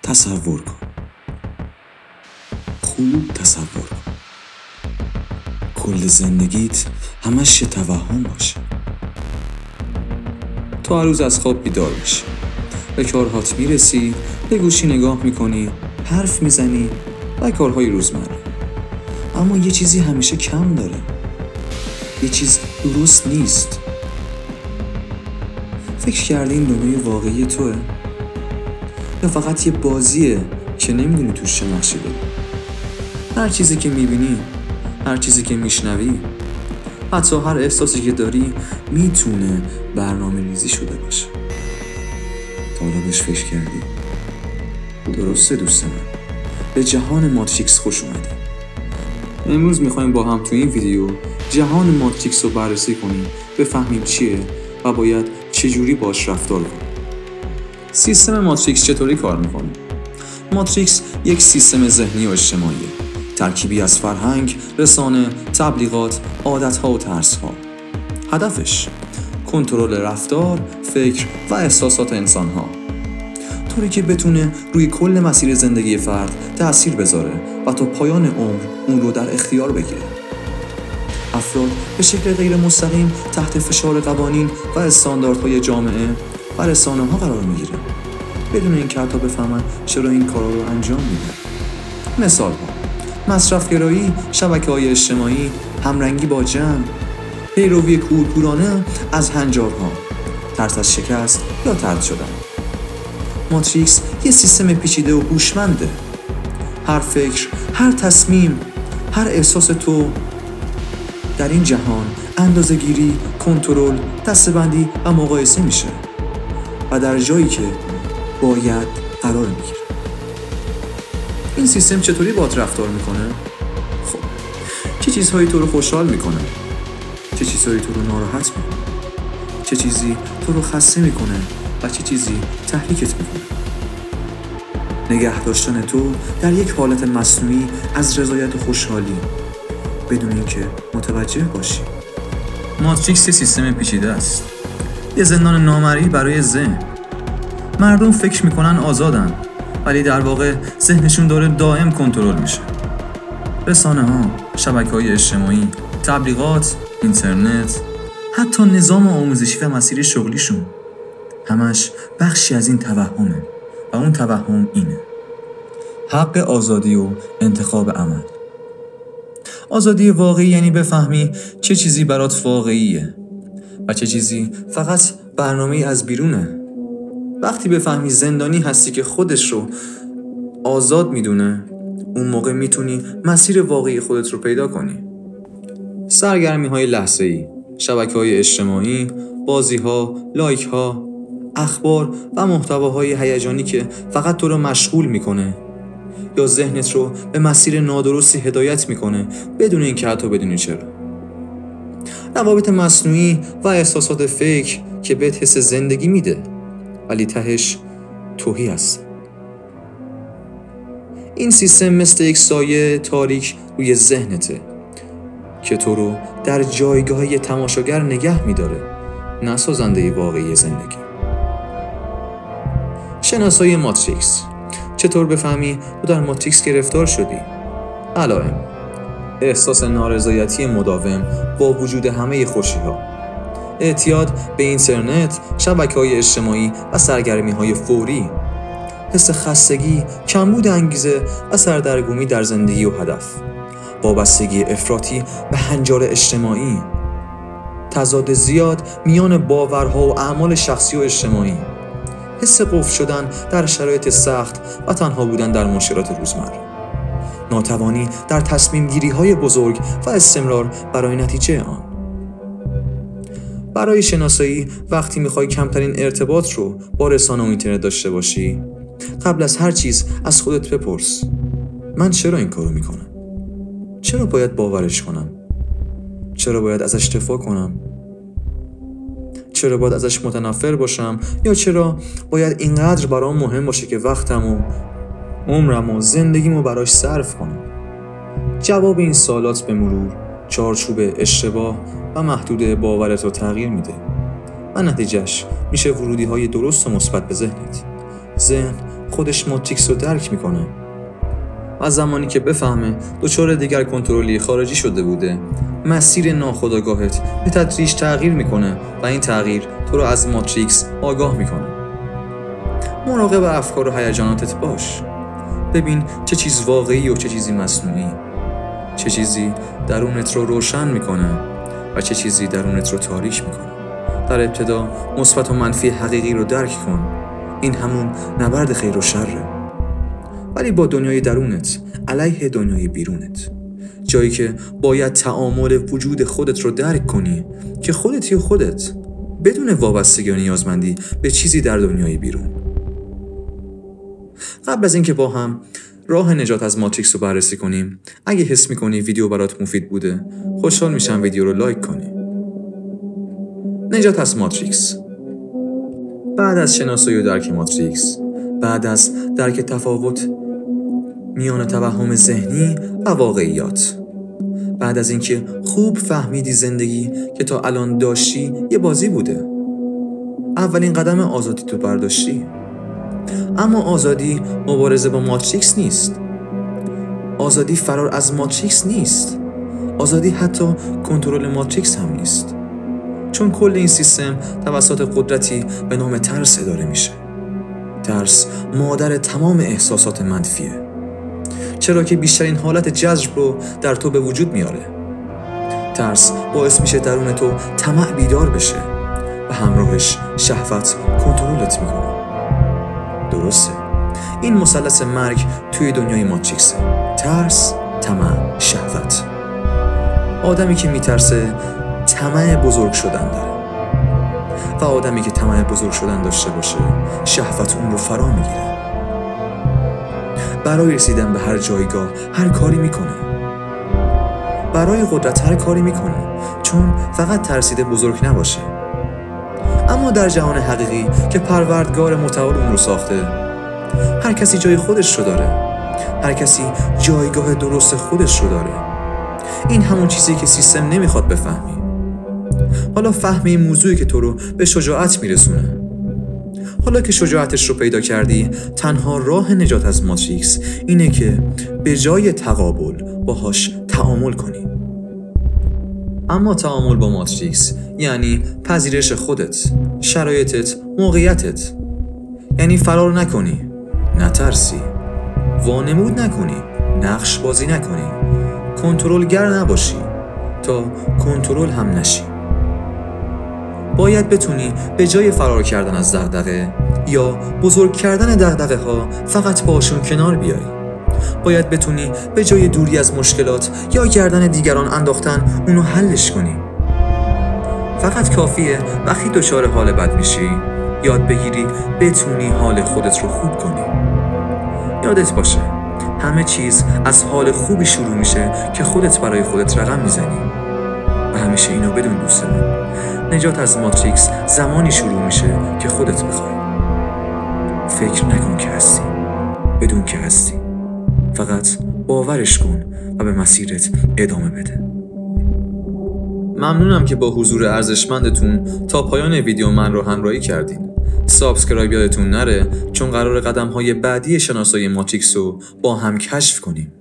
تصور کن، خوب تصور کن کل زندگیت همش یه توهم باشه. تو هر روز از خواب بیدار میشی، به کارهات میرسی، به گوشی نگاه میکنی، حرف میزنی و کارهای روزمره. اما یه چیزی همیشه کم داره، یه چیز درست نیست. فکر کردی این دنیای واقعی توه؟ یا فقط یه بازیه که نمیدونی توش چه نقشی داری؟ هر چیزی که میبینی، هر چیزی که میشنوی، حتی هر احساسی که داری میتونه برنامه ریزی شده باشه. تا حالا بهش فکر کردی؟ درسته دوست من، به جهان ماتریکس خوش اومدی. امروز میخوایم با هم تو این ویدیو جهان ماتریکس رو بررسی کنیم، بفهمیم چیه و باید چجوری باش رفتار کنیم. سیستم ماتریکس چطوری کار میکنه؟ ماتریکس یک سیستم ذهنی و اجتماعیه، ترکیبی از فرهنگ، رسانه، تبلیغات، عادت‌ها و ترس‌ها. هدفش کنترل رفتار، فکر و احساسات انسان‌ها، طوری که بتونه روی کل مسیر زندگی فرد تأثیر بذاره و تا پایان عمر اون رو در اختیار بگیره. افراد به شکل غیر مستقیم تحت فشار قوانین و استانداردهای جامعه و رسانه‌ها قرار میگیره، بدون اینکه حتی بفهمن چرا این کارا رو انجام میدن. مثال‌ها: مصرف‌گرایی، شبکه‌های اجتماعی، همرنگی با جمع، پیروی کورکورانه از هنجارها، ترس از شکست یا طرد شدن. ماتریکس یه سیستم پیچیده و هوشمنده. هر فکر، هر تصمیم، هر احساس تو در این جهان اندازه‌گیری، کنترل، دسته‌بندی و مقایسه میشه و در جایی که باید قرار میگیره. این سیستم چطوری باهات رفتار میکنه؟ خب، چه چیزهایی تو رو خوشحال میکنه؟ چه چیزهایی تو رو ناراحت میکنه؟ چه چیزی تو رو خسته میکنه و چه چیزی تحریکت میکنه؟ نگه داشتن تو در یک حالت مصنوعی از رضایت و خوشحالی بدون اینکه متوجه باشی. ماتریکس سیستم پیچیده است، یه زندان نامرئی برای ذهن. مردم فکر میکنن آزادن، ولی در واقع ذهنشون داره دائم کنترل میشه. رسانه‌ها، شبکه‌های اجتماعی، تبلیغات، اینترنت، حتی نظام آموزشی و مسیر شغلیشون همش بخشی از این توهمه و اون توهم اینه: حق آزادی و انتخاب عمل. آزادی واقعی یعنی بفهمی چه چیزی برات واقعیه و چه چیزی فقط برنامه‌ای از بیرونه. وقتی بفهمی زندانی هستی که خودش رو آزاد میدونه، اون موقع میتونی مسیر واقعی خودت رو پیدا کنی. سرگرمی‌های لحظه‌ای، شبکه‌های اجتماعی، بازی‌ها، لایک‌ها، اخبار و محتواهای هیجانی که فقط تو رو مشغول میکنه یا ذهنت رو به مسیر نادرستی هدایت میکنه بدون اینکه حتی بدونی چرا. روابط مصنوعی و احساسات فیک که بهت حس زندگی میده ولی تهش توهی هست. این سیستم مثل یک سایه تاریک روی ذهنته که تو رو در جایگاه یه تماشاگر نگه میداره، نه سازنده واقعی زندگی. شناسایی ماتریکس. چطور بفهمی تو در ماتریکس گرفتار شدی؟ علائم: احساس نارضایتی مداوم با وجود همه خوشی‌ها، اعتیاد به اینترنت، شبکه‌های اجتماعی و سرگرمی‌های فوری، حس خستگی، کمبود انگیزه و سردرگمی در زندگی و هدف، وابستگی افراطی به هنجار اجتماعی، تضاد زیاد میان باورها و اعمال شخصی و اجتماعی، حس قفل شدن در شرایط سخت و تنها بودن در معاشرات روزمره، ناتوانی در تصمیم گیری های بزرگ و استمرار برای نتیجه آن. برای شناسایی وقتی میخوای کمترین ارتباط رو با رسانه و اینترنت داشته باشی، قبل از هر چیز از خودت بپرس: من چرا این کارو میکنم؟ چرا باید باورش کنم؟ چرا باید ازش دفاع کنم؟ چرا باید ازش متنفر باشم؟ یا چرا باید اینقدر برام مهم باشه که وقتم و عمرم و زندگیمو براش صرف کنم؟ جواب این سوالات به مرور چارچوب اشتباه و محدود باورت رو تغییر میده و نتیجهش میشه ورودی‌های درست و مثبت به ذهنت. ذهن خودش ماتریکس رو درک میکنه و زمانی که بفهمه دچار دیگر کنترلی خارجی شده بوده، مسیر ناخودآگاهت به تدریج تغییر میکنه و این تغییر تو رو از ماتریکس آگاه میکنه. مراقب افکار و هیجاناتت باش. ببین چه چیز واقعی و چه چیزی مصنوعی، چه چیزی درونت رو روشن میکنه و چه چیزی درونت رو تاریک میکنه. در ابتدا مثبت و منفی حقیقی رو درک کن. این همون نبرد خیر و شره، ولی با دنیای درونت علیه دنیای بیرونت، جایی که باید تعامل وجود خودت رو درک کنی که خودتی و خودت، بدون وابستگی و نیازمندی به چیزی در دنیای بیرون. قبل از اینکه با هم راه نجات از ماتریکس رو بررسی کنیم، اگه حس میکنی ویدیو برات مفید بوده، خوشحال میشم ویدیو رو لایک کنی. نجات از ماتریکس. بعد از شناسایی و درک ماتریکس، بعد از درک تفاوت میان توهم ذهنی و واقعیات، بعد از اینکه خوب فهمیدی زندگی که تا الان داشتی یه بازی بوده، اولین قدم آزادی تو برداشتی. اما آزادی مبارزه با ماتریکس نیست. آزادی فرار از ماتریکس نیست. آزادی حتی کنترل ماتریکس هم نیست، چون کل این سیستم توسط قدرتی به نام ترس اداره میشه. ترس مادر تمام احساسات منفیه، چرا که بیشترین حالت جذب رو در تو به وجود میاره. ترس باعث میشه درون تو طمع بیدار بشه و همراهش شهوت کنترلت میکنه. درسته؟ این مثلث مرگ توی دنیای ماتریکسه: ترس، طمع، شهوت. آدمی که میترسه طمع بزرگ شدن داره و آدمی که طمع بزرگ شدن داشته باشه، شهوت اون رو فرا میگیره. برای رسیدن به هر جایگاه هر کاری میکنه، برای قدرت هر کاری میکنه، چون فقط ترسیده بزرگ نباشه. اما در جهان حقیقی که پروردگار متعال اون رو ساخته، هر کسی جای خودش رو داره، هر کسی جایگاه درست خودش رو داره. این همون چیزی که سیستم نمیخواد بفهمی. حالا فهم این موضوعی که تو رو به شجاعت میرسونه. حالا که شجاعتش رو پیدا کردی، تنها راه نجات از ماتریکس اینه که به جای تقابل باهاش تعامل کنی. اما تعامل با ماتریکس یعنی پذیرش خودت، شرایطت، موقعیتت. یعنی فرار نکنی، نترسی، وانمود نکنی، نقش بازی نکنی، کنترلگر نباشی تا کنترل هم نشی. باید بتونی به جای فرار کردن از دغدغه یا بزرگ کردن دغدغه ها فقط باشون کنار بیای. باید بتونی به جای دوری از مشکلات یا گردن دیگران انداختن اونو حلش کنی. فقط کافیه وقتی دچار حال بد میشی یاد بگیری بتونی حال خودت رو خوب کنی. یادت باشه همه چیز از حال خوبی شروع میشه که خودت برای خودت رقم میزنی. و همیشه اینو بدون دوستمون، نجات از ماتریکس زمانی شروع میشه که خودت بخوای. فکر نکن که هستی، بدون که هستی. فقط باورش کن و به مسیرت ادامه بده. ممنونم که با حضور ارزشمندتون تا پایان ویدیو من رو همراهی کردین. سابسکرایب یادتون نره، چون قرار قدم‌های بعدی شناسایی ماتریکس رو با هم کشف کنیم.